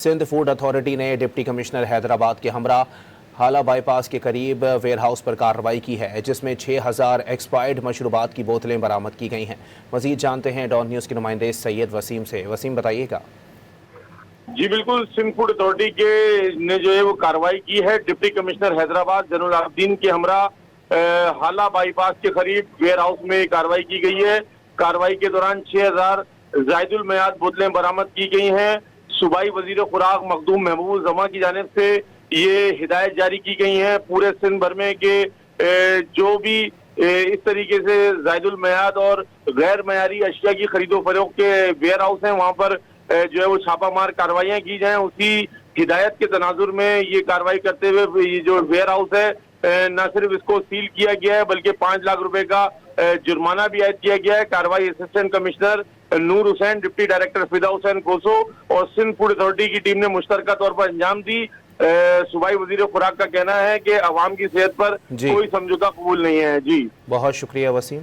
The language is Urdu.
سندھ فوڈ اتھارٹی نے ڈپٹی کمشنر حیدرآباد کے ہمراہ حالہ بائی پاس کے قریب ویئر ہاؤس پر کارروائی کی ہے، جس میں 6000 ایکسپائرڈ مشروبات کی بوتلیں برآمد کی گئی ہیں۔ مزید جانتے ہیں ڈان نیوز کے نمائندے سید وسیم سے۔ وسیم، بتائیے گا۔ جی بالکل، سندھ فوڈ اتھارٹی کے نے جو ہے وہ کارروائی کی ہے۔ ڈپٹی کمشنر حیدرآباد جنرل العابدین کے ہمراہ حالہ بائی پاس کے قریب ویئر ہاؤس میں کارروائی کی گئی ہے۔ کارروائی کے دوران 6000 زائد المیعاد بوتلیں برآمد کی گئی ہیں۔ صوبائی وزیر خوراک مخدوم محبوب الزماں کی جانب سے یہ ہدایت جاری کی گئی ہیں پورے سندھ بھر میں کہ جو بھی اس طریقے سے زائد المیعاد اور غیر معیاری اشیاء کی خرید و فروخت کے ویئر ہاؤس ہیں، وہاں پر جو ہے وہ چھاپہ مار کارروائیاں کی جائیں۔ اسی ہدایت کے تناظر میں یہ کارروائی کرتے ہوئے یہ جو ویئر ہاؤس ہے نہ صرف اس کو سیل کیا گیا ہے بلکہ 5 لاکھ روپے کا جرمانہ بھی عائد کیا گیا ہے۔ کارروائی اسسٹنٹ کمشنر نور حسین، ڈپٹی ڈائریکٹر فدا حسین کوسو اور سندھ فوڈ اتھارٹی کی ٹیم نے مشترکہ طور پر انجام دی۔ صوبائی وزیر خوراک کا کہنا ہے کہ عوام کی صحت پر کوئی سمجھوتہ قبول نہیں ہے۔ جی بہت شکریہ وسیم۔